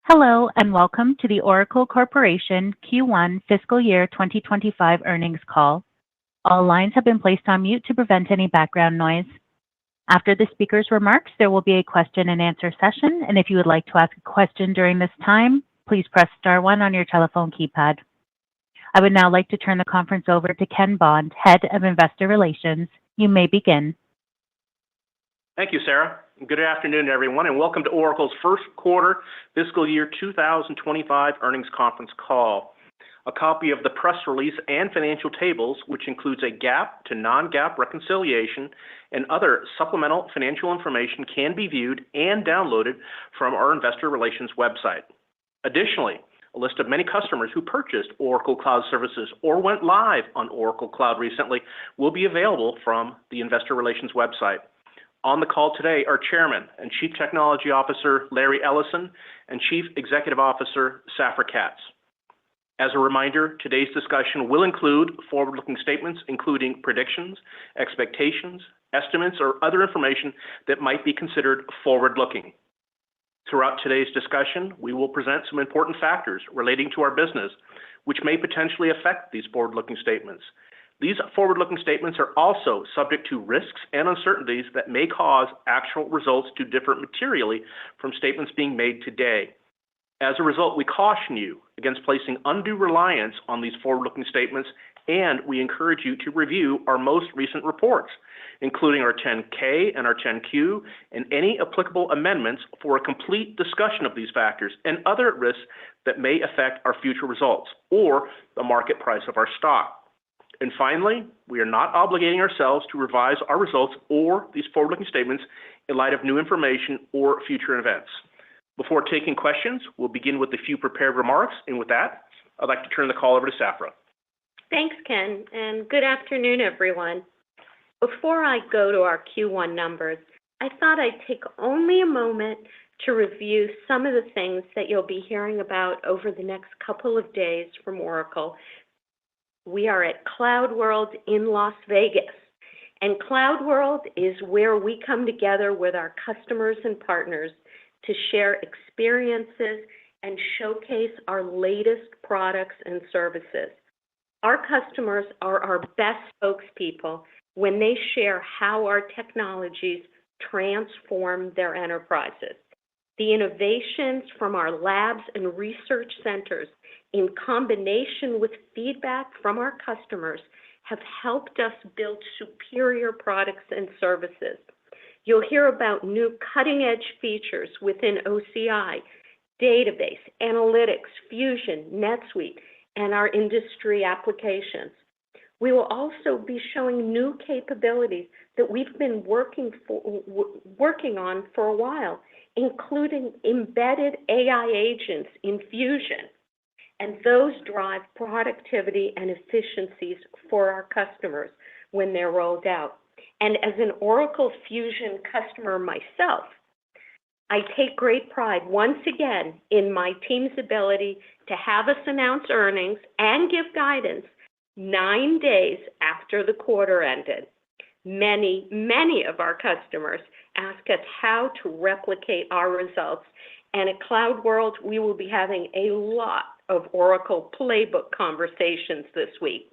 Hello, and welcome to the Oracle Corporation Q1 Fiscal Year 2025 earnings call. All lines have been placed on mute to prevent any background noise. After the speaker's remarks, there will be a question and answer session, and if you would like to ask a question during this time, please press star one on your telephone keypad. I would now like to turn the conference over to Ken Bond, Head of Investor Relations. You may begin. Thank you, Sarah. Good afternoon, everyone, and welcome to Oracle's first quarter fiscal year 2025 earnings conference call. A copy of the press release and financial tables, which includes a GAAP to non-GAAP reconciliation and other supplemental financial information, can be viewed and downloaded from our investor relations website. Additionally, a list of many customers who purchased Oracle Cloud Services or went live on Oracle Cloud recently will be available from the investor relations website. On the call today are Chairman and Chief Technology Officer Larry Ellison and Chief Executive Officer Safra Catz. As a reminder, today's discussion will include forward-looking statements, including predictions, expectations, estimates, or other information that might be considered forward-looking. Throughout today's discussion, we will present some important factors relating to our business, which may potentially affect these forward-looking statements. These forward-looking statements are also subject to risks and uncertainties that may cause actual results to differ materially from statements being made today. As a result, we caution you against placing undue reliance on these forward-looking statements, and we encourage you to review our most recent reports, including our 10-K and our 10-Q, and any applicable amendments for a complete discussion of these factors and other risks that may affect our future results or the market price of our stock. And finally, we are not obligating ourselves to revise our results or these forward-looking statements in light of new information or future events. Before taking questions, we'll begin with a few prepared remarks, and with that, I'd like to turn the call over to Safra. Thanks, Ken, and good afternoon, everyone. Before I go to our Q1 numbers, I thought I'd take only a moment to review some of the things that you'll be hearing about over the next couple of days from Oracle. We are at Cloud World in Las Vegas, and Cloud World is where we come together with our customers and partners to share experiences and showcase our latest products and services. Our customers are our best spokespeople when they share how our technologies transform their enterprises. The innovations from our labs and research centers, in combination with feedback from our customers, have helped us build superior products and services. You'll hear about new cutting-edge features within OCI, database, analytics, Fusion, NetSuite, and our industry applications. We will also be showing new capabilities that we've been working on for a while, including embedded AI agents in Fusion, and those drive productivity and efficiencies for our customers when they're rolled out. And as an Oracle Fusion customer myself, I take great pride once again in my team's ability to have us announce earnings and give guidance 9 days after the quarter ended. Many of our customers ask us how to replicate our results, and at Cloud World, we will be having a lot of Oracle playbook conversations this week.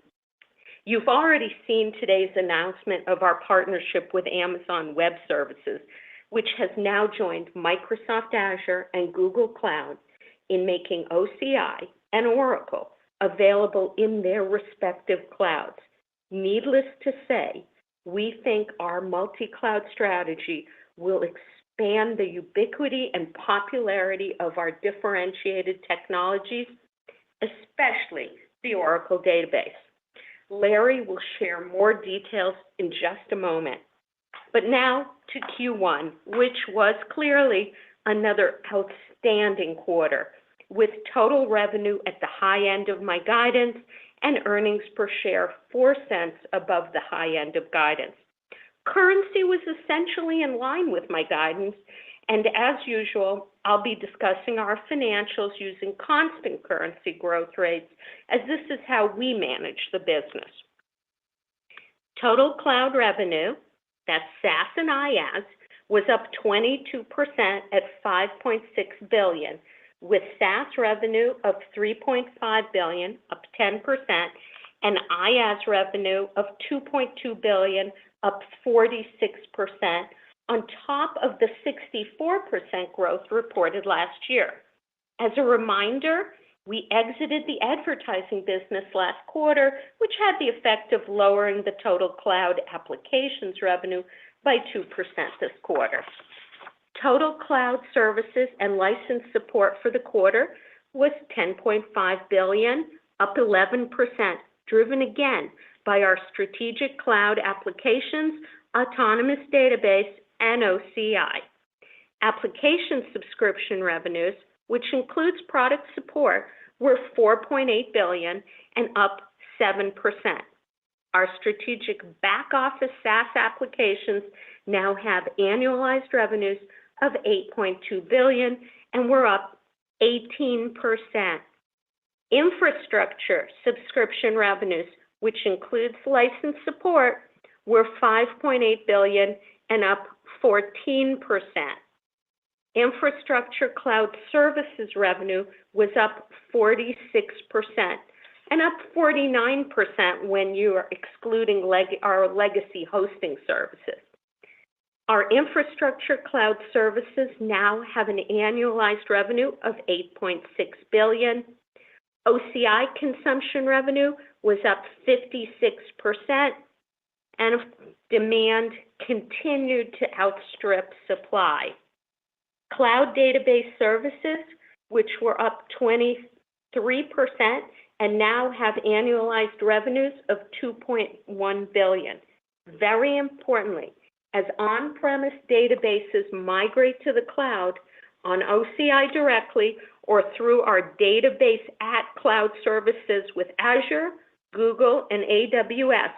You've already seen today's announcement of our partnership with Amazon Web Services, which has now joined Microsoft Azure and Google Cloud in making OCI and Oracle available in their respective clouds. Needless to say, we think our multi-cloud strategy will expand the ubiquity and popularity of our differentiated technologies, especially the Oracle database. Larry will share more details in just a moment. But now to Q1, which was clearly another outstanding quarter, with total revenue at the high end of my guidance and earnings per share 4 cents above the high end of guidance. Currency was essentially in line with my guidance, and as usual, I'll be discussing our financials using constant currency growth rates, as this is how we manage the business. Total cloud revenue, that's SaaS and IaaS, was up 22% at $5.6 billion, with SaaS revenue of $3.5 billion, up 10%, and IaaS revenue of $2.2 billion, up 46%, on top of the 64% growth reported last year. As a reminder, we exited the advertising business last quarter, which had the effect of lowering the total cloud applications revenue by 2% this quarter. Total cloud services and license support for the quarter was $10.5 billion, up 11%, driven again by our strategic cloud applications, autonomous database, and OCI. Application subscription revenues, which includes product support, were $4.8 billion and up 7%. Our strategic back-office SaaS applications now have annualized revenues of $8.2 billion, and we're up 18%. Infrastructure subscription revenues, which includes license support, were $5.8 billion and up 14%. Infrastructure cloud services revenue was up 46% and up 49% when you are excluding our legacy hosting services. Our infrastructure cloud services now have an annualized revenue of $8.6 billion. OCI consumption revenue was up 56%, and demand continued to outstrip supply. Cloud database services, which were up 23% and now have annualized revenues of $2.1 billion. Very importantly, as on-premise databases migrate to the cloud on OCI directly or through our database at cloud services with Azure, Google, and AWS,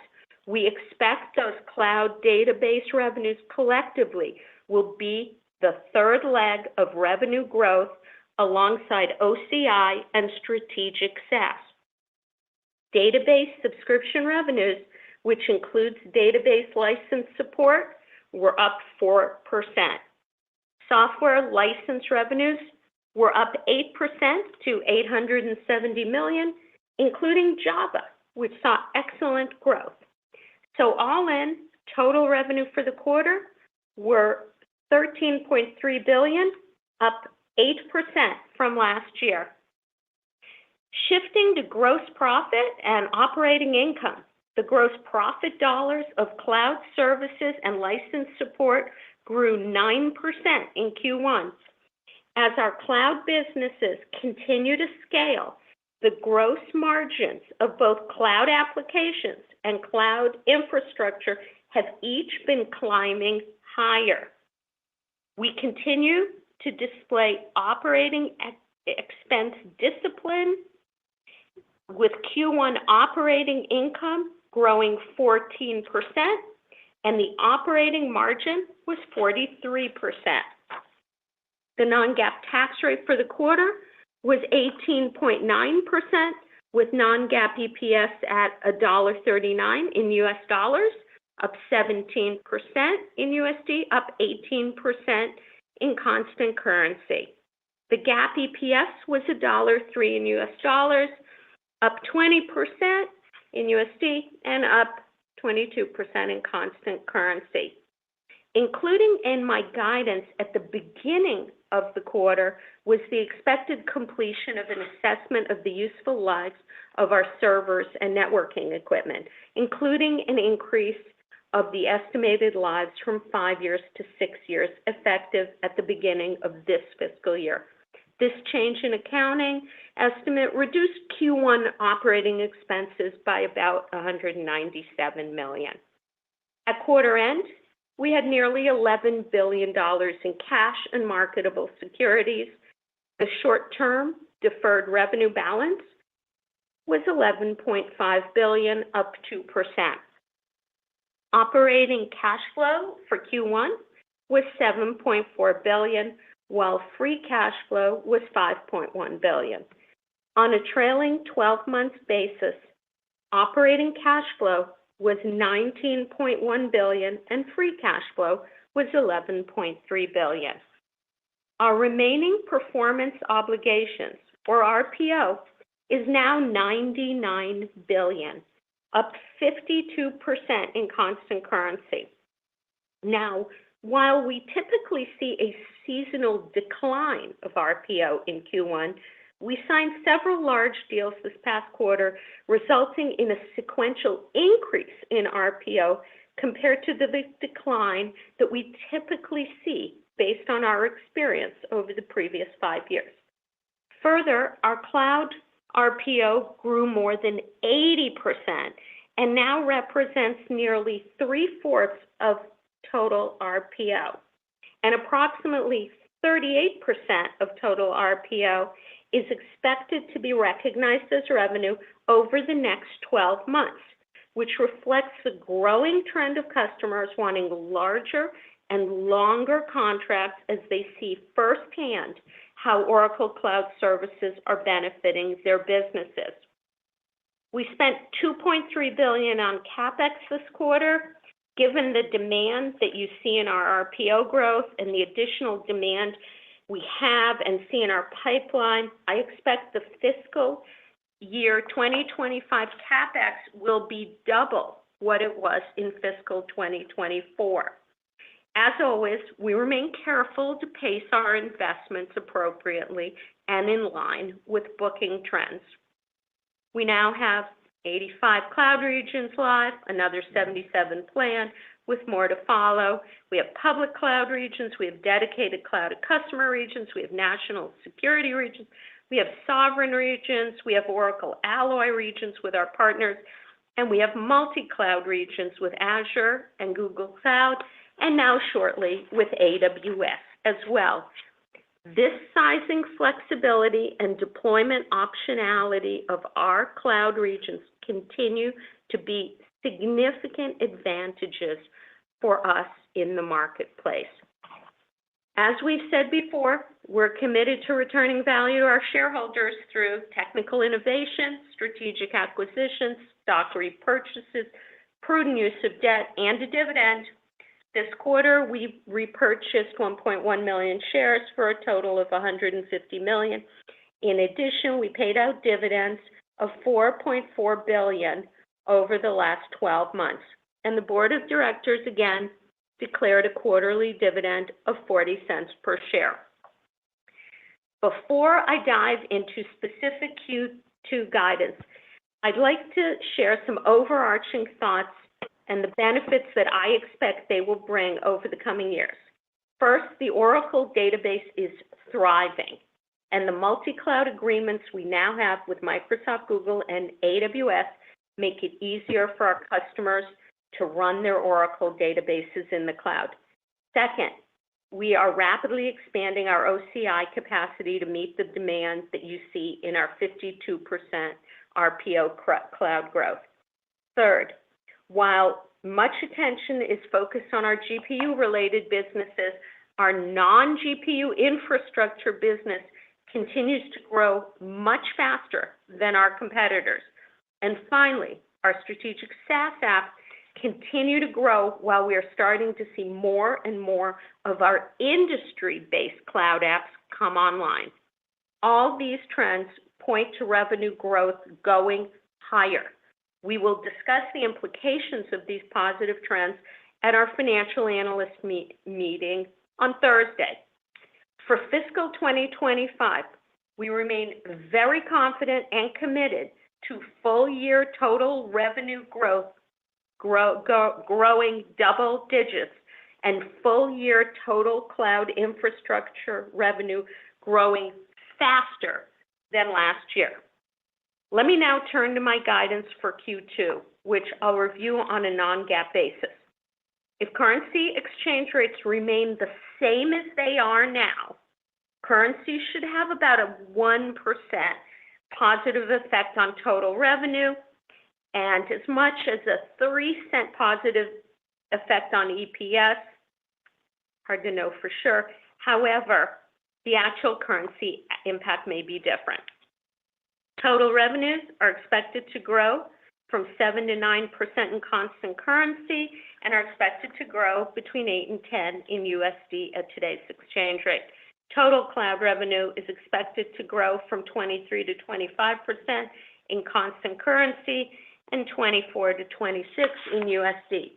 we expect those cloud database revenues collectively will be the third leg of revenue growth alongside OCI and strategic SaaS. Database subscription revenues, which includes database license support, were up 4%. Software license revenues were up 8% to $870 million, including Java, which saw excellent growth. So all in, total revenue for the quarter were $13.3 billion, up 8% from last year. Shifting to gross profit and operating income, the gross profit dollars of cloud services and license support grew 9% in Q1. As our cloud businesses continue to scale, the gross margins of both cloud applications and cloud infrastructure have each been climbing higher. We continue to display operating expense discipline, with Q1 operating income growing 14%, and the operating margin was 43%. The non-GAAP tax rate for the quarter was 18.9%, with non-GAAP EPS at $1.39 in US dollars, up 17% in USD, up 18% in constant currency. The GAAP EPS was $1.03 in US dollars, up 20% in USD, and up 22% in constant currency. Including in my guidance at the beginning of the quarter was the expected completion of an assessment of the useful lives of our servers and networking equipment, including an increase of the estimated lives from 5 years to 6 years, effective at the beginning of this fiscal year. This change in accounting estimate reduced Q1 operating expenses by about $197 million. At quarter end, we had nearly $11 billion in cash and marketable securities. The short-term deferred revenue balance was $11.5 billion, up 2%. Operating cash flow for Q1 was $7.4 billion, while free cash flow was $5.1 billion. On a trailing 12-month basis, operating cash flow was $19.1 billion, and free cash flow was $11.3 billion. Our remaining performance obligations, or RPO, is now $99 billion, up 52% in constant currency. Now, while we typically see a seasonal decline of RPO in Q1, we signed several large deals this past quarter, resulting in a sequential increase in RPO compared to the decline that we typically see based on our experience over the previous 5 years. Further, our cloud RPO grew more than 80% and now represents nearly 3/4 of total RPO. And approximately 38% of total RPO is expected to be recognized as revenue over the next 12 months, which reflects the growing trend of customers wanting larger and longer contracts as they see firsthand how Oracle Cloud Services are benefiting their businesses. We spent $2.3 billion on CapEx this quarter. Given the demand that you see in our RPO growth and the additional demand we have and see in our pipeline, I expect the fiscal year 2025 CapEx will be double what it was in fiscal 2024. As always, we remain careful to pace our investments appropriately and in line with booking trends. We now have 85 cloud regions live, another 77 planned, with more to follow. We have public cloud regions, we have dedicated cloud customer regions, we have national security regions, we have sovereign regions, we have Oracle Alloy regions with our partners, and we have multi-cloud regions with Azure and Google Cloud, and now shortly with AWS as well. This sizing flexibility and deployment optionality of our cloud regions continue to be significant advantages for us in the marketplace. As we've said before, we're committed to returning value to our shareholders through technical innovation, strategic acquisitions, stock repurchases, prudent use of debt, and a dividend. This quarter, we repurchased 1.1 million shares for a total of $150 million. In addition, we paid out dividends of $4.4 billion over the last 12 months. And the board of directors again declared a quarterly dividend of 40 cents per share. Before I dive into specific Q2 guidance, I'd like to share some overarching thoughts and the benefits that I expect they will bring over the coming years. First, the Oracle database is thriving, and the multi-cloud agreements we now have with Microsoft, Google, and AWS make it easier for our customers to run their Oracle databases in the cloud. Second, we are rapidly expanding our OCI capacity to meet the demand that you see in our 52% RPO cloud growth. Third, while much attention is focused on our GPU-related businesses, our non-GPU infrastructure business continues to grow much faster than our competitors. And finally, our strategic SaaS apps continue to grow while we are starting to see more and more of our industry-based cloud apps come online. All these trends point to revenue growth going higher. We will discuss the implications of these positive trends at our financial analyst meeting on Thursday. For fiscal 2025, we remain very confident and committed to full-year total revenue growth growing double digits and full-year total cloud infrastructure revenue growing faster than last year. Let me now turn to my guidance for Q2, which I'll review on a non-GAAP basis. If currency exchange rates remain the same as they are now, currency should have about a 1% positive effect on total revenue and as much as a 3-cent positive effect on EPS. Hard to know for sure. However, the actual currency impact may be different. Total revenues are expected to grow from 7 to 9% in constant currency and are expected to grow between 8 and 10 in USD at today's exchange rate. Total cloud revenue is expected to grow from 23 to 25% in constant currency and 24 to 26 in USD.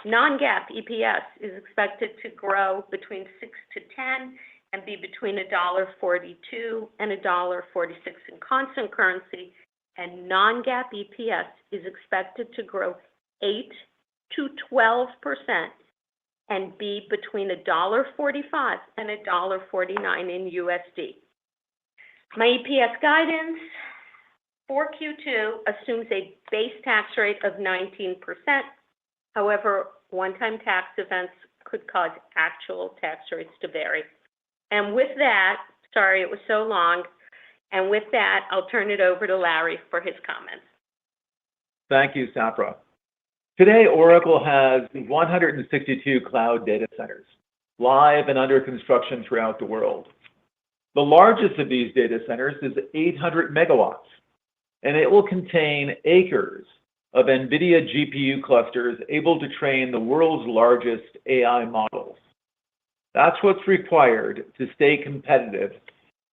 Non-GAAP EPS is expected to grow between 6 to 10 and be between $1.42 and $1.46 in constant currency, and non-GAAP EPS is expected to grow 8 to 12% and be between $1.45 and $1.49 in USD. My EPS guidance for Q2 assumes a base tax rate of 19%. However, one-time tax events could cause actual tax rates to vary. And with that, sorry it was so long, and with that, I'll turn it over to Larry for his comments. Thank you, Safra. Today, Oracle has 162 cloud data centers, live and under construction throughout the world. The largest of these data centers is 800 megawatts, and it will contain acres of NVIDIA GPU clusters able to train the world's largest AI models. That's what's required to stay competitive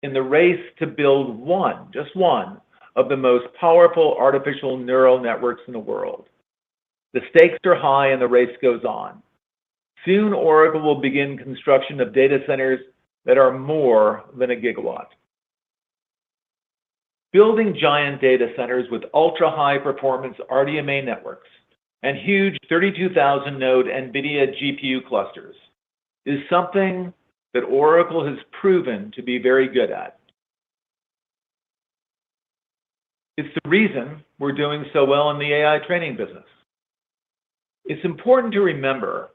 in the race to build just one, of the most powerful artificial neural networks in the world. The stakes are high and the race goes on. Soon, Oracle will begin construction of data centers that are more than a gigawatt. Building giant data centers with ultra-high performance RDMA networks and huge 32,000 node NVIDIA GPU clusters is something that Oracle has proven to be very good at. It's the reason we're doing so well in the AI training business. It's important to remember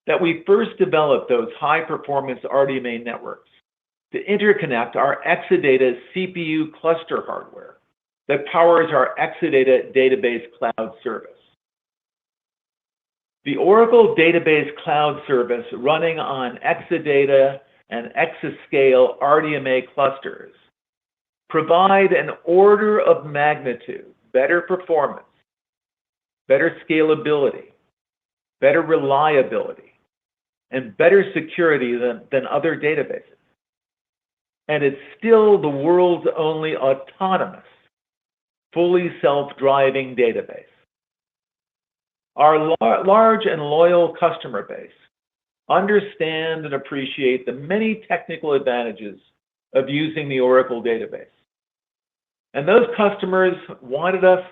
that we first developed those high-performance RDMA networks to interconnect our Exadata CPU cluster hardware that powers our Exadata database cloud service. The Oracle Database Cloud Service running on Exadata and Exascale RDMA clusters provide an order of magnitude better performance, better scalability, better reliability, and better security than other databases. And it's still the world's only autonomous, fully self-driving database. Our large and loyal customer base understand and appreciate the many technical advantages of using the Oracle database. And those customers wanted us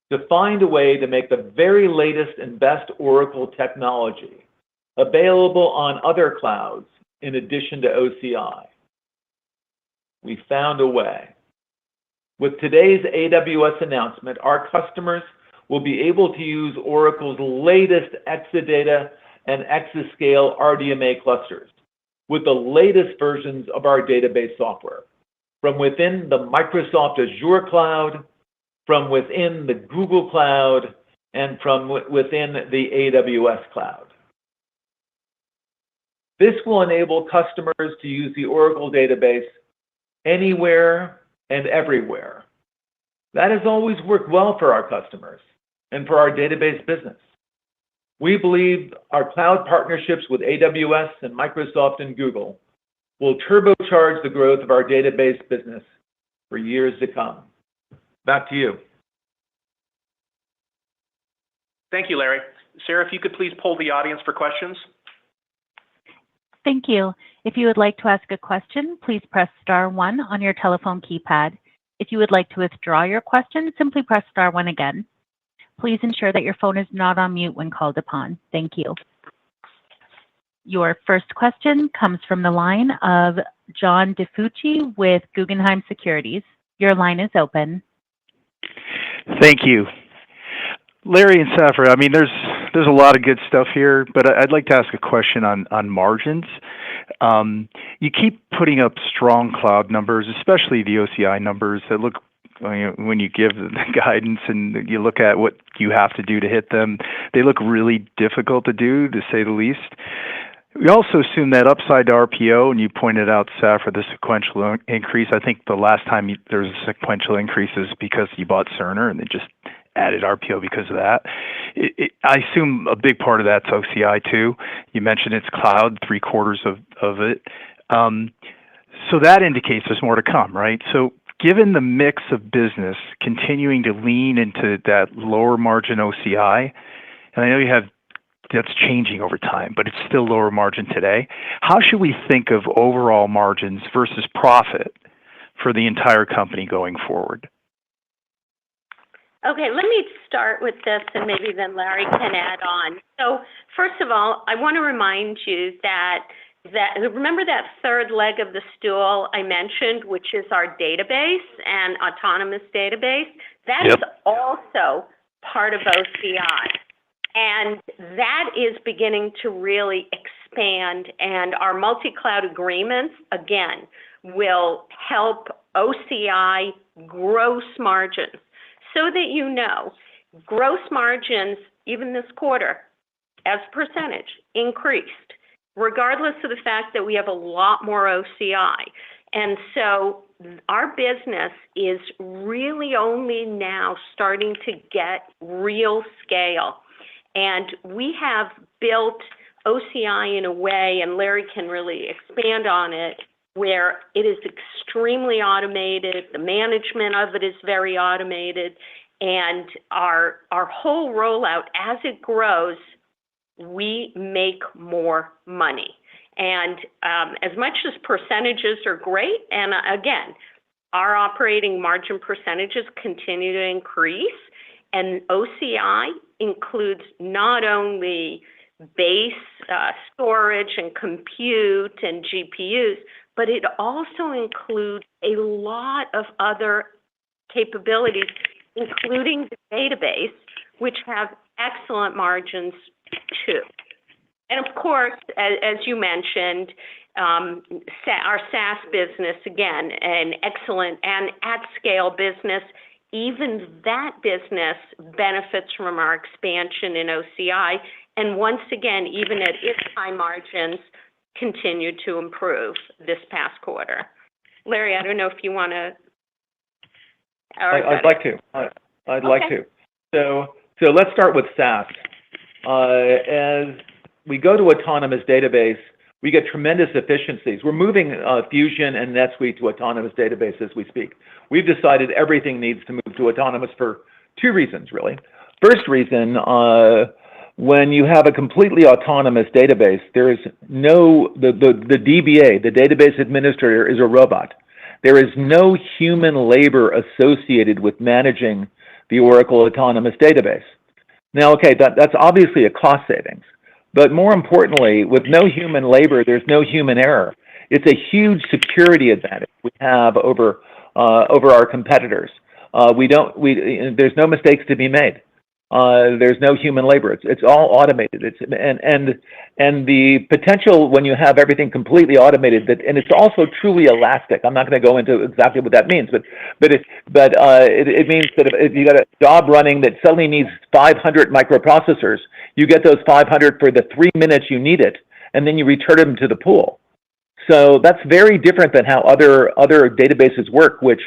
to find a way to make the very latest and best Oracle technology available on other clouds in addition to OCI. We found a way. With today's AWS announcement, our customers will be able to use Oracle's latest Exadata and Exascale RDMA clusters with the latest versions of our database software from within the Microsoft Azure cloud, from within the Google cloud, and from within the AWS cloud. This will enable customers to use the Oracle database anywhere and everywhere. That has always worked well for our customers and for our database business. We believe our cloud partnerships with AWS and Microsoft and Google will turbocharge the growth of our database business for years to come. Back to you. Thank you, Larry. Sarah, if you could please poll the audience for questions. Thank you. If you would like to ask a question, please press star 1 on your telephone keypad. If you would like to withdraw your question, simply press star 1 again. Please ensure that your phone is not on mute when called upon. Thank you. Your first question comes from the line of John DiFucci with Guggenheim Securities. Your line is open. Thank you. Larry and Safra, I mean, there's a lot of good stuff here, but I'd like to ask a question on margins. You keep putting up strong cloud numbers, especially the OCI numbers that look, when you give the guidance and you look at what you have to do to hit them, they look really difficult to do, to say the least. We also assume that upside to RPO, and you pointed out, Safra, the sequential increase. I think the last time there was a sequential increase is because you bought Cerner and they just added RPO because of that. I assume a big part of that's OCI too. You mentioned it's cloud, 3/4 of it. So that indicates there's more to come, right? So given the mix of business continuing to lean into that lower margin OCI, and I know you have that's changing over time, but it's still lower margin today. How should we think of overall margins versus profit for the entire company going forward? Okay, let me start with this, and maybe then Larry can add on. So first of all, I want to remind you that remember that third leg of the stool I mentioned, which is our database and autonomous database? That is also part of OCI. And that is beginning to really expand, and our multi-cloud agreements, again, will help OCI gross margins. So that you know, gross margins, even this quarter, as percentage, increased, regardless of the fact that we have a lot more OCI. And so our business is really only now starting to get real scale. And we have built OCI in a way, and Larry can really expand on it, where it is extremely automated, the management of it is very automated, and our whole rollout, as it grows, we make more money. And as much as percentages are great, and again, our operating margin percentages continue to increase, and OCI includes not only base storage and compute and GPUs, but it also includes a lot of other capabilities, including the database, which have excellent margins too. And of course, as you mentioned, our SaaS business, again, an excellent and at-scale business. Even that business benefits from our expansion in OCI. And once again, even at its high margins, continued to improve this past quarter. Larry, I don't know if you want to. I'd like to. I'd like to. So let's start with SaaS. As we go to autonomous database, we get tremendous efficiencies. We're moving Fusion and NetSuite to autonomous database as we speak. We've decided everything needs to move to autonomous for two reasons, really. First reason, when you have a completely autonomous database, there is no, the DBA, the database administrator, is a robot. There is no human labor associated with managing the Oracle Autonomous Database. Now, okay, that's obviously a cost savings. But more importantly, with no human labor, there's no human error. It's a huge security advantage we have over our competitors. There's no mistakes to be made. There's no human labor. It's all automated. And the potential when you have everything completely automated, and it's also truly elastic. I'm not going to go into exactly what that means, but it means that if you got a job running that suddenly needs 500 microprocessors, you get those 500 for the 3 minutes you need it, and then you return them to the pool. So that's very different than how other databases work, which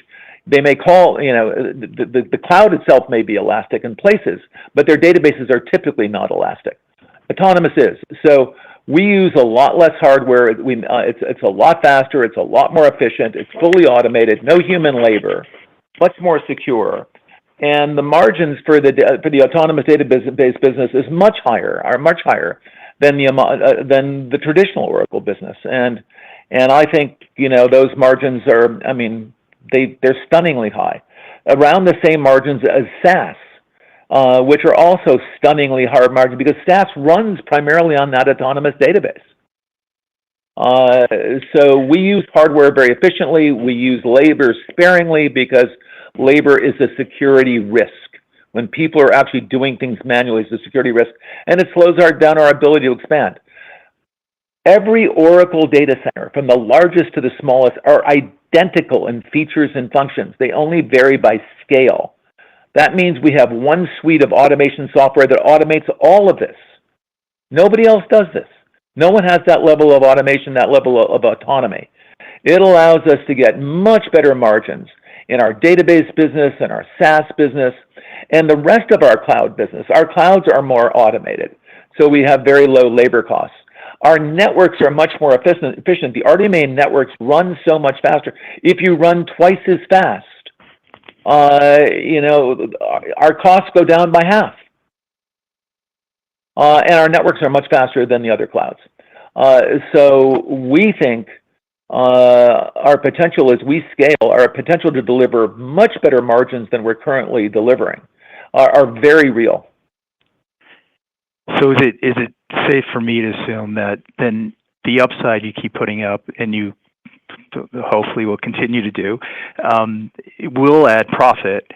they may call, the cloud itself may be elastic in places, but their databases are typically not elastic. Autonomous is. So we use a lot less hardware. It's a lot faster. It's a lot more efficient. It's fully automated. No human labor. Much more secure. And the margins for the autonomous database business is much higher than the traditional Oracle business. And I think those margins are, they're stunningly high, around the same margins as SaaS, which are also stunningly hard margins because SaaS runs primarily on that autonomous database. So we use hardware very efficiently. We use labor sparingly because labor is a security risk. When people are actually doing things manually, it's a security risk, and it slows down our ability to expand. Every Oracle data center, from the largest to the smallest, are identical in features and functions. They only vary by scale. That means we have one suite of automation software that automates all of this. Nobody else does this. No one has that level of automation, that level of autonomy. It allows us to get much better margins in our database business and our SaaS business and the rest of our cloud business. Our clouds are more automated, so we have very low labor costs. Our networks are much more efficient. The RDMA networks run so much faster. If you run twice as fast, our costs go down by half. And our networks are much faster than the other clouds. So we think our potential as we scale, our potential to deliver much better margins than we're currently delivering are very real. So is it safe for me to assume that then the upside you keep putting up and you hopefully will continue to do will add profit,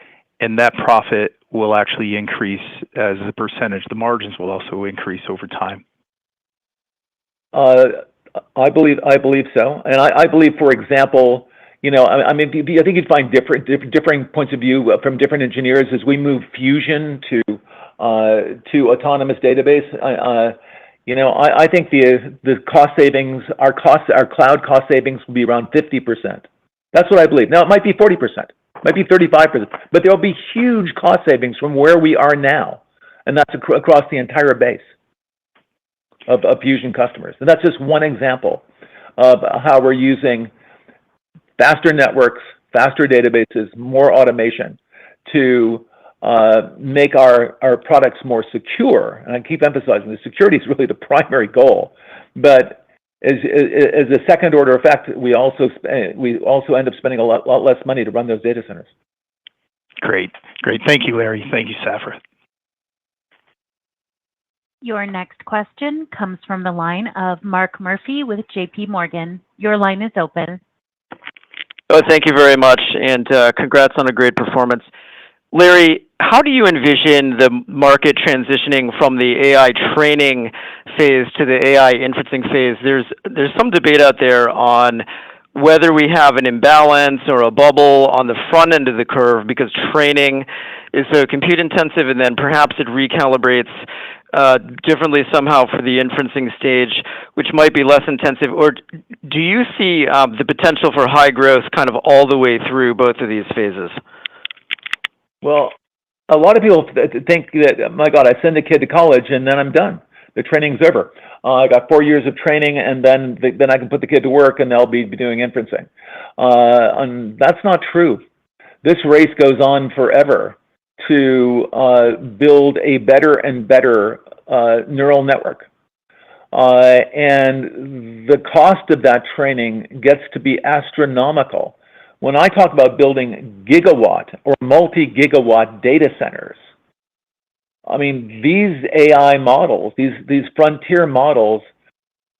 and that profit will actually increase as a percentage? The margins will also increase over time. I believe so, and I believe, for example, I think you'd find differing points of view from different engineers as we move Fusion to autonomous database. I think the cost savings, our cloud cost savings will be around 50%. That's what I believe. Now it might be 40%, might be 35%, but there'll be huge cost savings from where we are now, and that's across the entire base of Fusion customers. And that's just one example of how we're using faster networks, faster databases, more automation to make our products more secure. And I keep emphasizing the security is really the primary goal. But as a second order effect, we also end up spending a lot less money to run those data centers. Great. Thank you, Larry. Thank you, Safra. Your next question comes from the line of Mark Murphy with JP Morgan. Your line is open. Oh, thank you very much, and congrats on a great performance. Larry, how do you envision the market transitioning from the AI training phase to the AI inferencing phase? There's some debate out there on whether we have an imbalance or a bubble on the front end of the curve because training is so compute intensive, and then perhaps it recalibrates differently somehow for the inferencing stage, which might be less intensive. Or do you see the potential for high growth kind of all the way through both of these phases? Well, a lot of people think that, my God, I send a kid to college and then I'm done. The training's over. I got 4 years of training, and then I can put the kid to work, and they'll be doing inferencing. And that's not true. This race goes on forever to build a better and better neural network. And the cost of that training gets to be astronomical. When I talk about building gigawatt or multi-gigawatt data centers, I mean, these AI models, these frontier models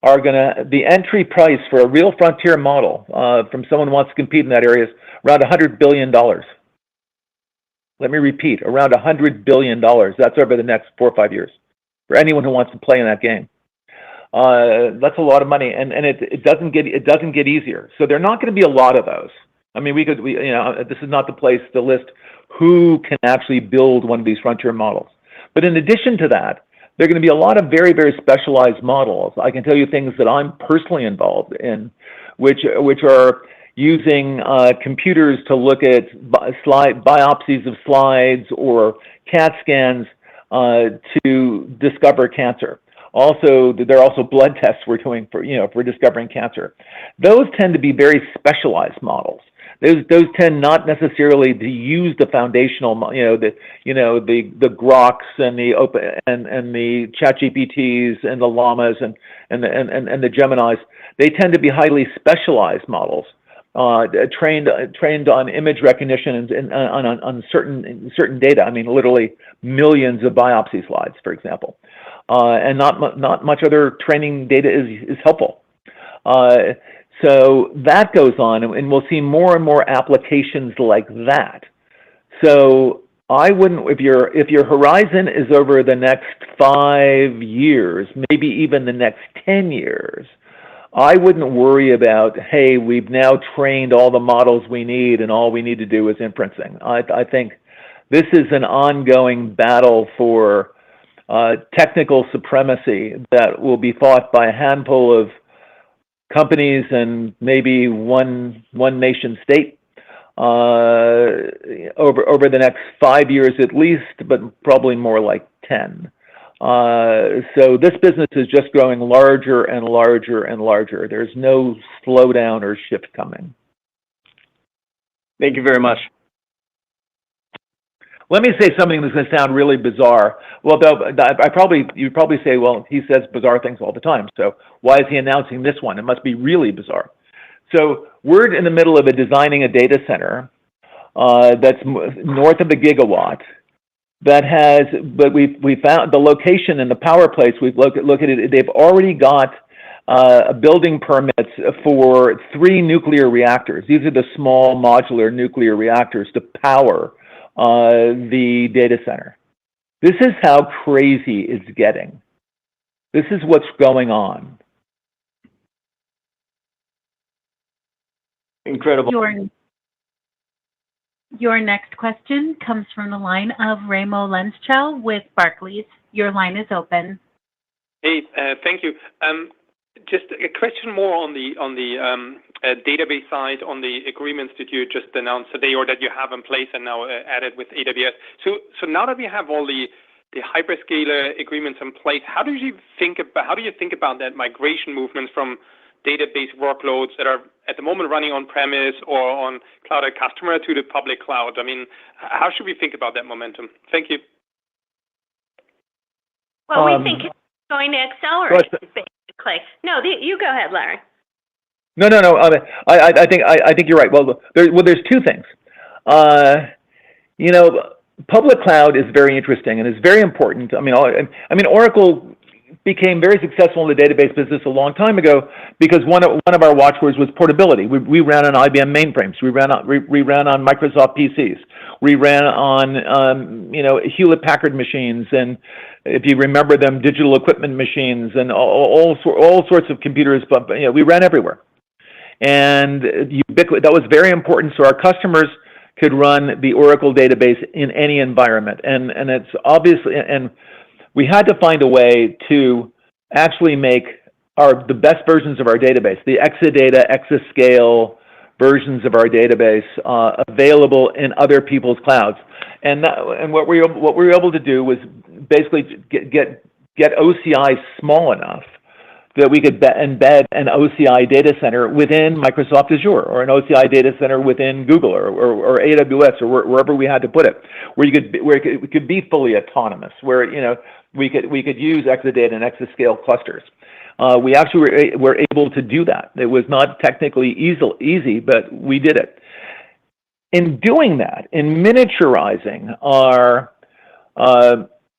are the entry price for a real frontier model from someone who wants to compete in that area is around $100 billion. Let me repeat, around $100 billion. That's over the next 4 or 5 years for anyone who wants to play in that game. That's a lot of money, and it doesn't get easier. So there are not going to be a lot of those. I mean, this is not the place to list who can actually build one of these frontier models. But in addition to that, there are going to be a lot of very, very specialized models. I can tell you things that I'm personally involved in, which are using computers to look at biopsies of slides or CAT scans to discover cancer. Also, there are also blood tests we're doing for discovering cancer. Those tend to be very specialized models. Those tend not necessarily to use the foundational, the Groks and the ChatGPTs and the Llamas and the Geminis. They tend to be highly specialized models, trained on image recognition and on certain data. I mean, literally millions of biopsy slides, for example, and not much other training data is helpful. So that goes on, and we'll see more and more applications like that. So I wouldn't, if your horizon is over the next 5 years, maybe even the next 10 years, I wouldn't worry about, hey, we've now trained all the models we need, and all we need to do is inferencing. I think this is an ongoing battle for technical supremacy that will be fought by a handful of companies and maybe one nation state over the next 5 years at least, but probably more like 10. So this business is just growing larger and larger and larger. There's no slowdown or shift coming. Thank you very much. Let me say something that's going to sound really bizarre. Well, though, you'd probably say, well, he says bizarre things all the time, so why is he announcing this one? It must be really bizarre. So we're in the middle of designing a data center that's north of a gigawatt. That has, but we found the location and the power place. We've looked at it. They've already got building permits for 3 nuclear reactors. These are the small modular nuclear reactors to power the data center. This is how crazy it's getting. This is what's going on. Incredible. Your next question comes from the line of Raimo Lenschow with Barclays. Your line is open. Hey, thank you. Just a question more on the database side, on the agreements that you just announced today, or that you have in place and now added with AWS. So now that we have all the hyperscaler agreements in place, how do you think about that migration movement from database workloads that are at the moment running on premise or on cloud at customer to the public cloud? I mean, how should we think about that momentum? Thank you. Well, we think it's going to accelerate, basically. No, you go ahead, Larry. No. I think you're right. Well, there's 2 things. Public cloud is very interesting and is very important. I mean, Oracle became very successful in the database business a long time ago because one of our watchwords was portability. We ran on IBM mainframes. We ran on Microsoft PCs. We ran on Hewlett Packard machines, and if you remember them, digital equipment machines, and all sorts of computers. But we ran everywhere, and that was very important. So our customers could run the Oracle database in any environment, and it's obviously and we had to find a way to actually make the best versions of our database, the Exadata, Exascale versions of our database, available in other people's clouds. And what we were able to do was basically get OCI small enough that we could embed an OCI data center within Microsoft Azure, or an OCI data center within Google or AWS, or wherever we had to put it, where it could be fully autonomous, where we could use Exadata and Exascale clusters. We actually were able to do that. It was not technically easy, but we did it. In doing that, in miniaturizing our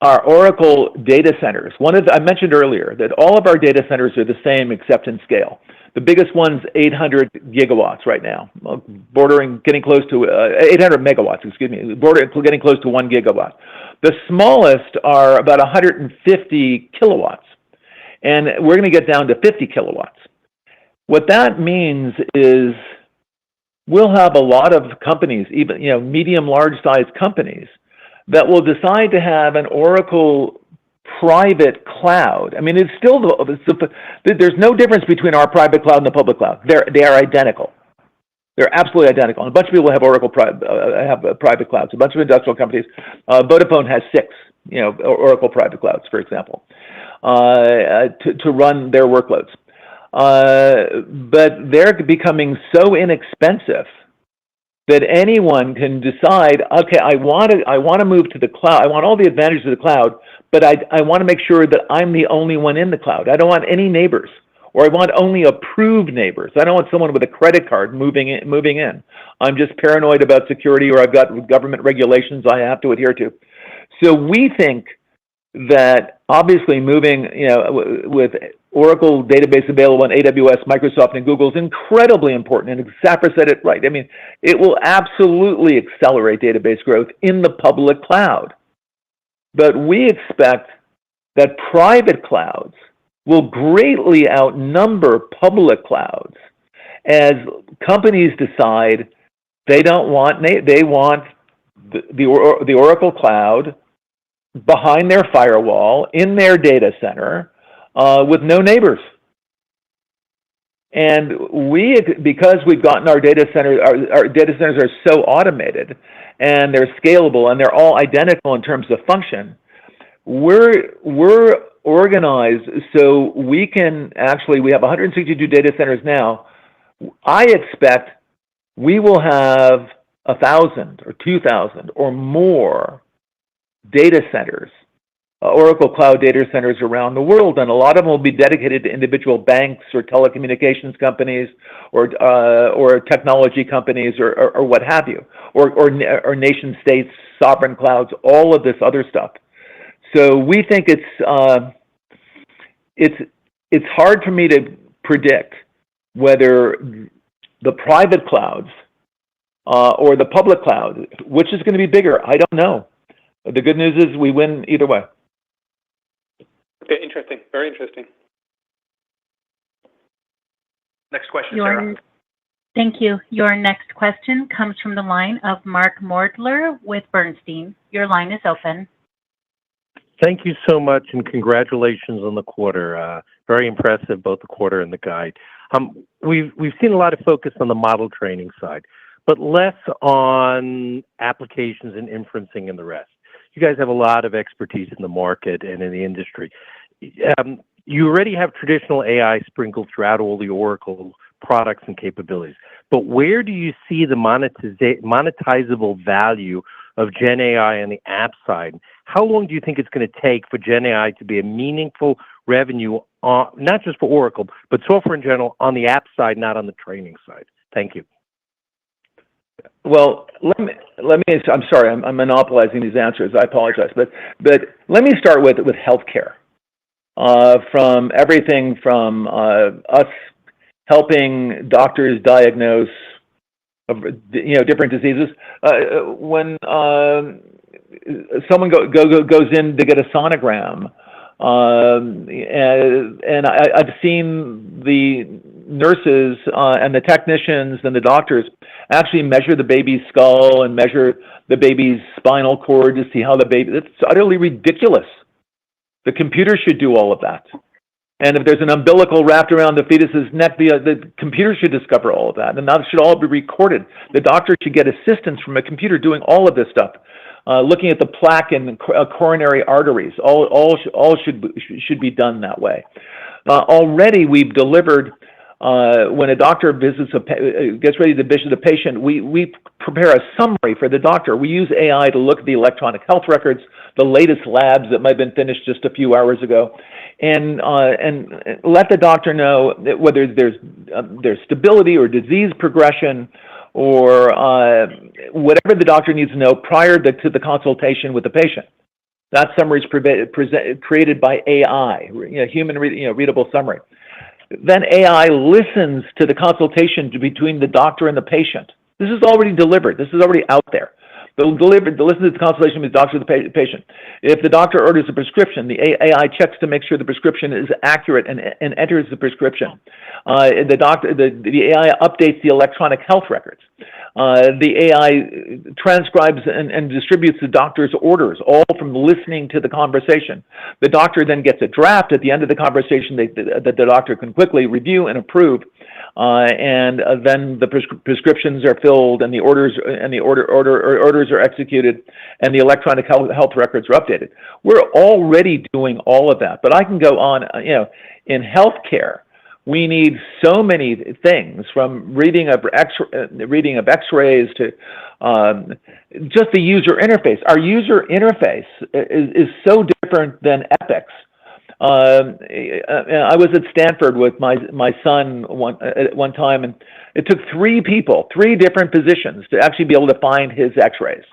Oracle data centers, I mentioned earlier that all of our data centers are the same except in scale. The biggest one's 800 gigawatts right now, getting close to 800 megawatts, getting close to 1 gigawatt. The smallest are about 150 kilowatts, and we're going to get down to 50 kilowatts. What that means is we'll have a lot of companies, even medium, large-sized companies, that will decide to have an Oracle private cloud. I mean, there's no difference between our private cloud and the public cloud. They are identical. They're absolutely identical. And a bunch of people have Oracle private clouds. A bunch of industrial companies. Vodafone has 6, Oracle private clouds, for example, to run their workloads. But they're becoming so inexpensive that anyone can decide, okay, I want to move to the cloud. I want all the advantages of the cloud, but I want to make sure that I'm the only one in the cloud. I don't want any neighbors, or I want only approved neighbors. I don't want someone with a credit card moving in. I'm just paranoid about security, or I've got government regulations I have to adhere to. So we think that obviously moving, with Oracle database available on AWS, Microsoft, and Google is incredibly important. And Safra said it right. I mean, it will absolutely accelerate database growth in the public cloud. But we expect that private clouds will greatly outnumber public clouds as companies decide they want the Oracle cloud behind their firewall in their data center with no neighbors. And because we've gotten our data centers are so automated and they're scalable and they're all identical in terms of function, we're organized so we can actually, we have 162 data centers now. I expect we will have 1,000 or 2,000 or more data centers, Oracle Cloud data centers around the world, and a lot of them will be dedicated to individual banks or telecommunications companies or technology companies or what have you, or nation states, sovereign clouds, all of this other stuff. So we think it's hard for me to predict whether the private clouds or the public cloud, which is going to be bigger. I don't know. The good news is we win either way. Okay, interesting. Very interesting. Next question, Sarah. Thank you. Your next question comes from the line of Mark Mordler with Bernstein. Your line is open. Thank you so much, and congratulations on the quarter. Very impressive, both the quarter and the guide. We've seen a lot of focus on the model training side, but less on applications and inferencing and the rest. You guys have a lot of expertise in the market and in the industry. You already have traditional AI sprinkled throughout all the Oracle products and capabilities, but where do you see the monetizable value of Gen AI on the app side? How long do you think it's going to take for Gen AI to be a meaningful revenue, not just for Oracle, but software in general on the app side, not on the training side? Thank you. Well, let me. I'm sorry, I'm monopolizing these answers. I apologize, but let me start with healthcare. From everything from us helping doctors diagnose, different diseases. When someone goes in to get a sonogram, and I've seen the nurses and the technicians and the doctors actually measure the baby's skull and measure the baby's spinal cord to see how the baby. It's utterly ridiculous. The computer should do all of that. And if there's an umbilical wrapped around the fetus's neck, the computer should discover all of that. And that should all be recorded. The doctor should get assistance from a computer doing all of this stuff. Looking at the plaque and coronary arteries, all should be done that way. Already we've delivered, when a doctor gets ready to visit a patient, we prepare a summary for the doctor. We use AI to look at the electronic health records, the latest labs that might have been finished just a few hours ago, and let the doctor know that whether there's stability or disease progression or whatever the doctor needs to know prior to the consultation with the patient. That summary is created by AI, human readable summary. Then AI listens to the consultation between the doctor and the patient. This is already delivered. This is already out there. They'll listen to the consultation with the doctor and the patient. If the doctor orders a prescription, the AI checks to make sure the prescription is accurate and enters the prescription. The AI updates the electronic health records. The AI transcribes and distributes the doctor's orders, all from listening to the conversation. The doctor then gets a draft at the end of the conversation that the doctor can quickly review and approve. And then the prescriptions are filled, and the orders are executed, and the electronic health records are updated. We're already doing all of that, but I can go on. In healthcare, we need so many things, from reading of X-rays to just the user interface. Our user interface is so different than Epic's. I was at Stanford with my son at one time, and it took three different physicians to actually be able to find his X-rays.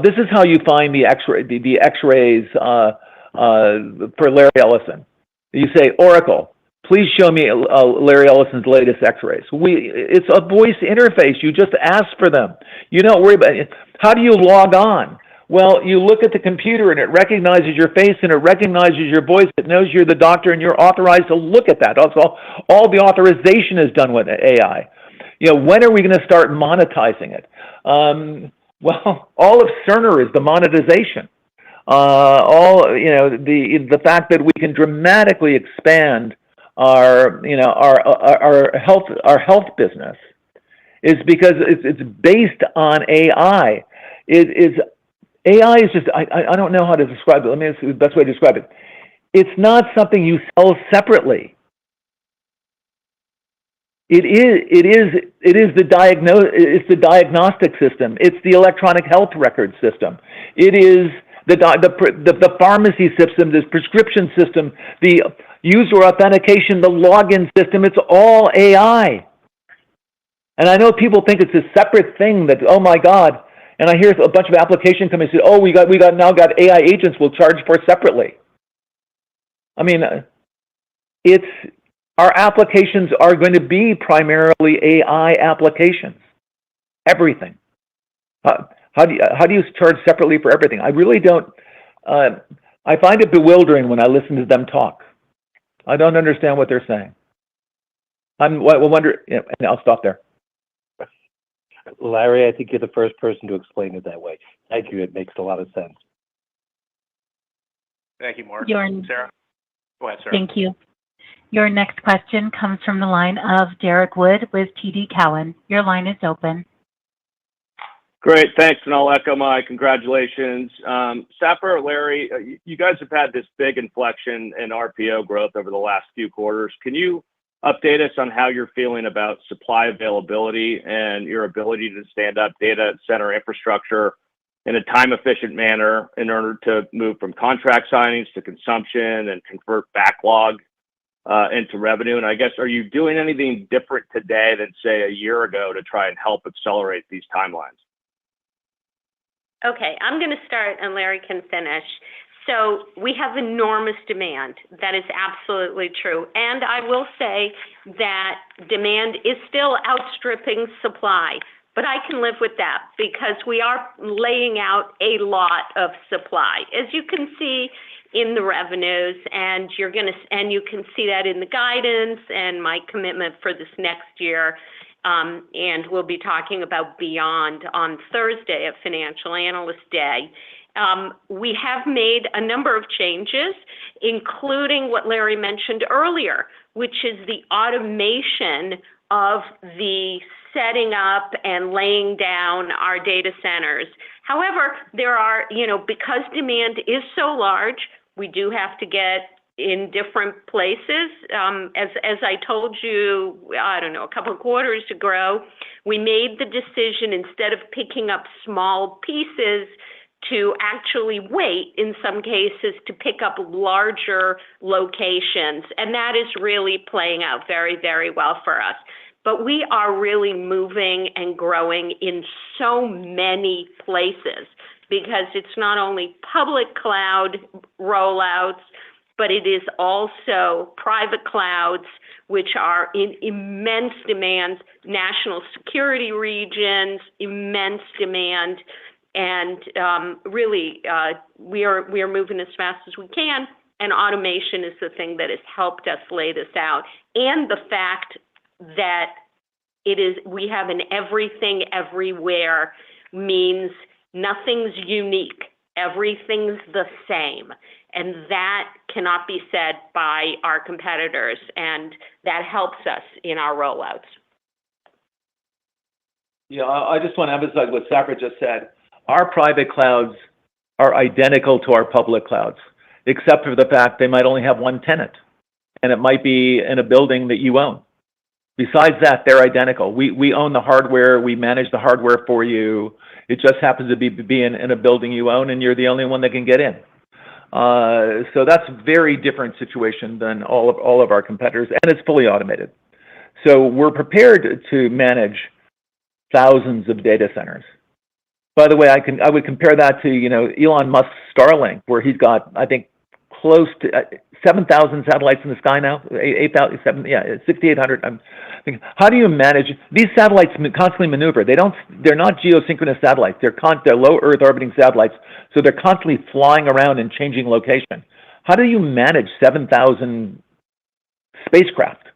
This is how you find the X-rays for Larry Ellison. You say, Oracle, please show me Larry Ellison's latest X-rays. It's a voice interface. You just ask for them. You don't worry about it. How do you log on? Well, you look at the computer and it recognizes your face and it recognizes your voice. It knows you're the doctor and you're authorized to look at that. Also, all the authorization is done with AI. When are we going to start monetizing it? Well, all of Cerner is the monetization. The fact that we can dramatically expand our health business is because it's based on AI. AI is just, I don't know how to describe it. Let me see the best way to describe it. It's not something you sell separately. It's the diagnostic system. It's the electronic health record system. It is the pharmacy system, the prescription system, the user authentication, the login system. It's all AI. And I know people think it's a separate thing that, oh my God. And I hear a bunch of application companies say, oh, we now got AI agents we'll charge for separately. I mean, our applications are going to be primarily AI applications. Everything. How do you charge separately for everything? I really don't. I find it bewildering when I listen to them talk. I don't understand what they're saying. I wonder, and I'll stop there. Larry, I think you're the first person to explain it that way. Thank you. It makes a lot of sense. Thank you, Mark. Sarah? Go ahead, Sarah. Thank you. Your next question comes from the line of Derek Wood with TD Cowen. Your line is open. Great, thanks, and I'll echo my congratulations. Safra, Larry, you guys have had this big inflection in RPO growth over the last few quarters. Can you update us on how you're feeling about supply availability and your ability to stand up data center infrastructure in a time-efficient manner in order to move from contract signings to consumption and convert backlog into revenue? And I guess, are you doing anything different today than, say, a year ago to try and help accelerate these timelines? Okay, I'm going to start and Larry can finish. So we have enormous demand. That is absolutely true. And I will say that demand is still outstripping supply. But I can live with that because we are laying out a lot of supply. As you can see in the revenues, and you can see that in the guidance and my commitment for this next year. And we'll be talking about beyond on Thursday at Financial Analyst Day. We have made a number of changes, including what Larry mentioned earlier, which is the automation of the setting up and laying down our data centers. However, there are, because demand is so large, we do have to get in different places. As I told you, I don't know, a couple of quarters ago, we made the decision, instead of picking up small pieces, to actually wait, in some cases, to pick up larger locations. And that is really playing out very, very well for us. But we are really moving and growing in so many places because it's not only public cloud rollouts, but it is also private clouds, which are in immense demand, national security regions, immense demand. And really, we are moving as fast as we can. And automation is the thing that has helped us lay this out. And the fact that we have an everything everywhere means nothing's unique. Everything's the same. And that cannot be said by our competitors. And that helps us in our rollouts. Yeah, I just want to emphasize what Safra just said. Our private clouds are identical to our public clouds, except for the fact they might only have one tenant, and it might be in a building that you own. Besides that, they're identical. We own the hardware. We manage the hardware for you. It just happens to be in a building you own, and you're the only one that can get in. So that's a very different situation than all of our competitors, and it's fully automated. So we're prepared to manage thousands of data centers. By the way, I would compare that to Elon Musk's Starlink, where he's got, I think, close to 7,000 satellites in the sky now. 6,800. I'm thinking, how do you manage these satellites? Constantly maneuver. They're not geosynchronous satellites. They're low Earth orbiting satellites, so they're constantly flying around and changing location. How do you manage 7,000 spacecraft?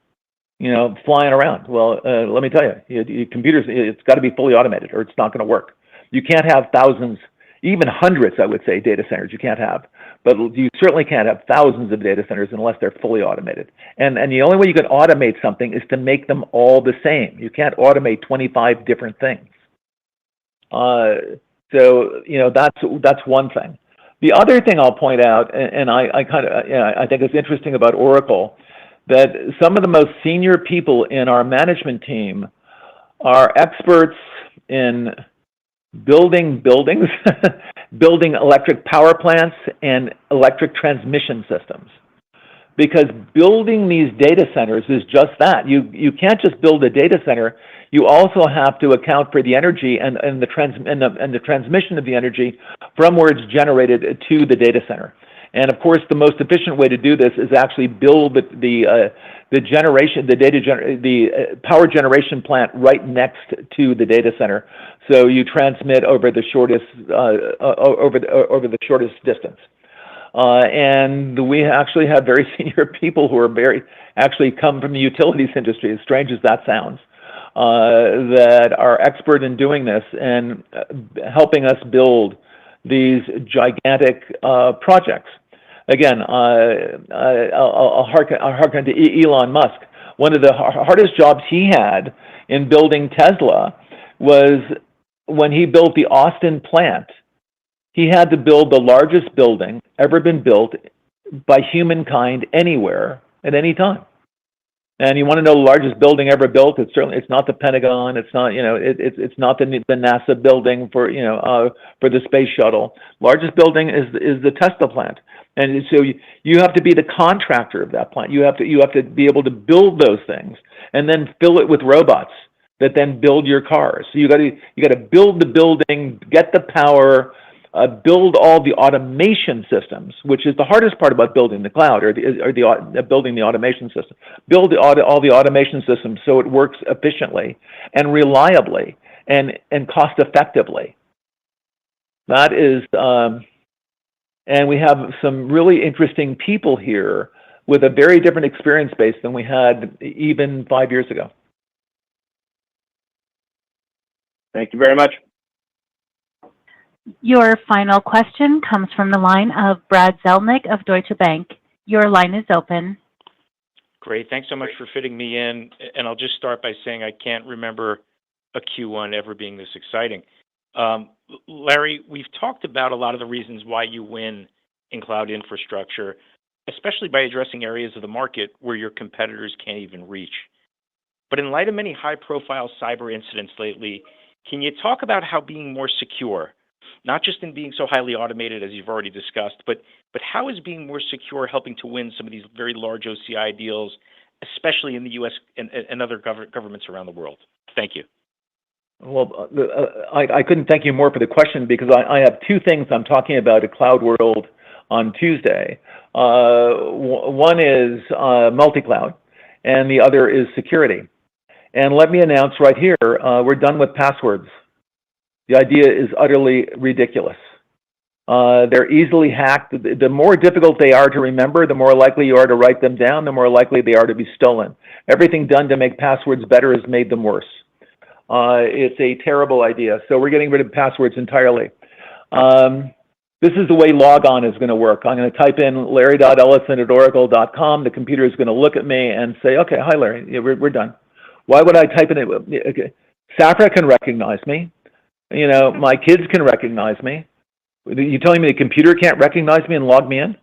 Flying around. Well, let me tell you, computers. It's got to be fully automated, or it's not going to work. You can't have thousands, even hundreds, I would say, data centers. You can't have, but you certainly can't have thousands of data centers unless they're fully automated. And the only way you can automate something is to make them all the same. You can't automate 25 different things. So, that's one thing. The other thing I'll point out, and I kind of, I think it's interesting about Oracle, that some of the most senior people in our management team are experts in building buildings, building electric power plants, and electric transmission systems. Because building these data centers is just that. You can't just build a data center. You also have to account for the energy and the transmission of the energy from where it's generated to the data center. And of course, the most efficient way to do this is actually build the power generation plant right next to the data center, so you transmit over the shortest distance. And we actually have very senior people who are actually come from the utilities industry, as strange as that sounds, that are expert in doing this and helping us build these gigantic projects. Again, I'll harken to Elon Musk. One of the hardest jobs he had in building Tesla was when he built the Austin plant. He had to build the largest building ever been built by humankind anywhere at any time. And you want to know the largest building ever built? It's not the Pentagon. It's not it's not the NASA building for the space shuttle. Largest building is the Tesla plant. And so you have to be the contractor of that plant. You have to be able to build those things and then fill it with robots that then build your cars. So you got to build the building, get the power. Build all the automation systems, which is the hardest part about building the cloud or building the automation system. Build all the automation systems so it works efficiently and reliably and cost effectively. That is, and we have some really interesting people here with a very different experience base than we had even 5 years ago. Thank you very much. Your final question comes from the line of Brad Zelnick of Deutsche Bank. Your line is open. Great. Thanks so much for fitting me in. And I'll just start by saying I can't remember a Q1 ever being this exciting. Larry, we've talked about a lot of the reasons why you win in cloud infrastructure, especially by addressing areas of the market where your competitors can't even reach. But in light of many high-profile cyber incidents lately, can you talk about how being more secure, not just in being so highly automated as you've already discussed, but how is being more secure helping to win some of these very large OCI deals, especially in the U.S. and other governments around the world? Thank you. Well, I couldn't thank you more for the question because I have two things I'm talking about at Cloud World on Tuesday. One is multi-cloud, and the other is security. And let me announce right here, we're done with passwords. The idea is utterly ridiculous. They're easily hacked. The more difficult they are to remember, the more likely you are to write them down, the more likely they are to be stolen. Everything done to make passwords better has made them worse. It's a terrible idea. So we're getting rid of passwords entirely. This is the way logon is going to work. I'm going to type in larry.ellison@oracle.com. The computer is going to look at me and say, okay, hi, Larry. Yeah, we're done. Why would I type in it? Okay. Safra can recognize me. My kids can recognize me. You telling me the computer can't recognize me and log me in?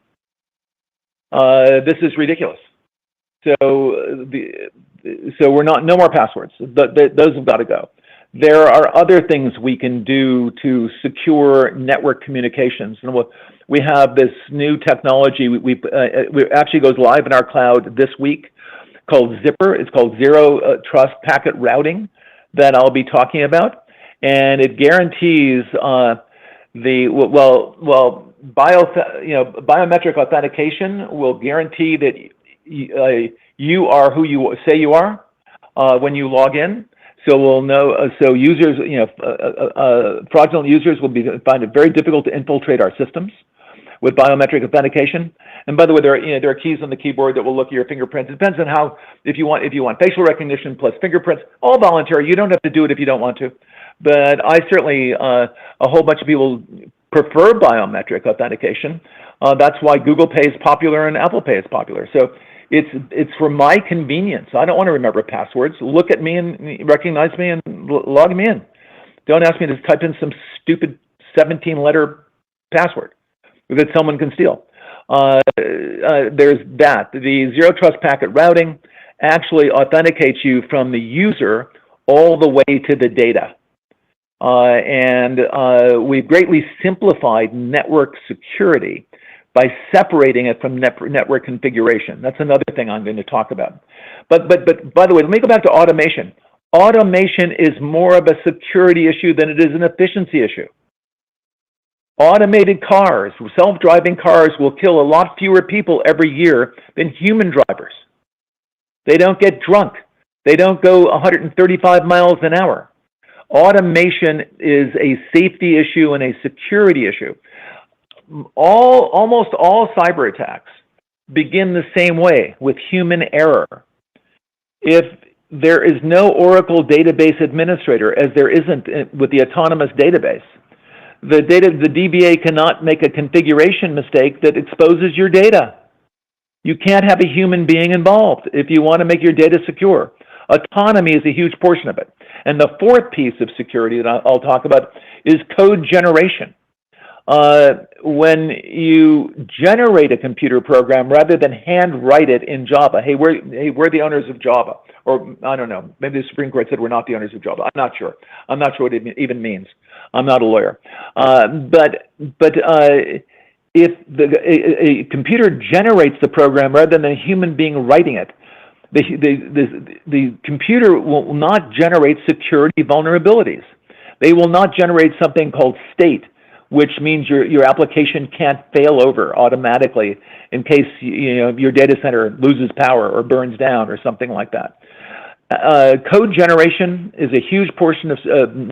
This is ridiculous. So we're no more passwords. Those have got to go. There are other things we can do to secure network communications, and we have this new technology. We actually goes live in our cloud this week, called Zipper. It's called Zero Trust Packet Routing that I'll be talking about, and it guarantees biometric authentication will guarantee that you are who you say you are when you log in. So we'll know. So users, fraudulent users will find it very difficult to infiltrate our systems with biometric authentication. And by the way, there are keys on the keyboard that will look at your fingerprints. It depends on how. If you want facial recognition plus fingerprints, all voluntary. You don't have to do it if you don't want to. But I certainly, a whole bunch of people prefer biometric authentication. That's why Google Pay is popular and Apple Pay is popular. So it's for my convenience. I don't want to remember passwords. Look at me and recognize me and log me in. Don't ask me to type in some stupid 17-letter password that someone can steal. There's that. The zero trust packet routing actually authenticates you from the user all the way to the data. And we've greatly simplified network security by separating it from network configuration. That's another thing I'm going to talk about. But by the way, let me go back to automation. Automation is more of a security issue than it is an efficiency issue. Automated cars, self-driving cars will kill a lot fewer people every year than human drivers. They don't get drunk. They don't go 135 miles an hour. Automation is a safety issue and a security issue. Almost all cyber attacks begin the same way, with human error. If there is no Oracle database administrator, as there isn't with the autonomous database, the DBA cannot make a configuration mistake that exposes your data. You can't have a human being involved if you want to make your data secure. Autonomy is a huge portion of it. And the fourth piece of security that I'll talk about is code generation. When you generate a computer program rather than hand write it in Java, hey, we're the owners of Java. Or, I don't know, maybe the Supreme Court said we're not the owners of Java. I'm not sure. I'm not sure what it even means. I'm not a lawyer. But if a computer generates the program rather than a human being writing it, the computer will not generate security vulnerabilities. They will not generate something called state, which means your application can't fail over automatically in case your data center loses power or burns down or something like that. Code generation is a huge portion of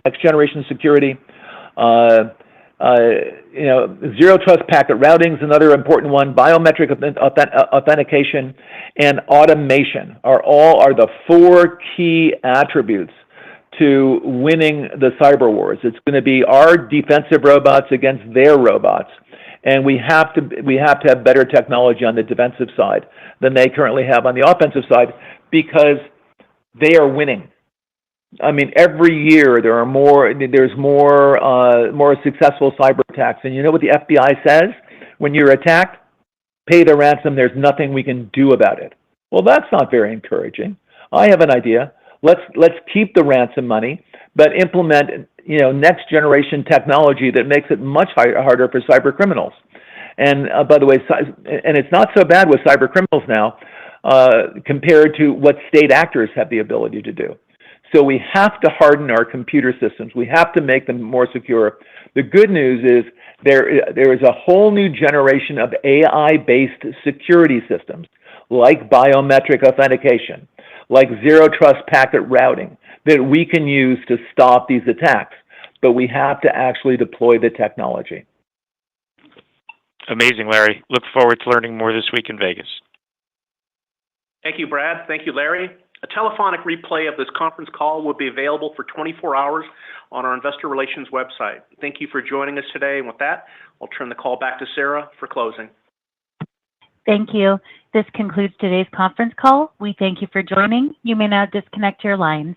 next generation security. Zero trust packet routing is another important one. Biometric authentication and automation are the four key attributes to winning the cyber wars. It's going to be our defensive robots against their robots, and we have to have better technology on the defensive side than they currently have on the offensive side, because they are winning. I mean, every year there's more successful cyber attacks. And you know what the FBI says when you're attacked? Pay the ransom. There's nothing we can do about it. Well, that's not very encouraging. I have an idea. Let's keep the ransom money, but implement next generation technology that makes it much harder for cyber criminals. And by the way, and it's not so bad with cyber criminals now compared to what state actors have the ability to do. So we have to harden our computer systems. We have to make them more secure. The good news is there is a whole new generation of AI-based security systems, like biometric authentication, like zero trust packet routing, that we can use to stop these attacks. But we have to actually deploy the technology. Amazing, Larry. Look forward to learning more this week in Vegas. Thank you, Brad. Thank you, Larry. A telephonic replay of this conference call will be available for 24 hours on our investor relations website. Thank you for joining us today. And with that, I'll turn the call back to Sarah for closing. Thank you. This concludes today's conference call. We thank you for joining. You may now disconnect your lines.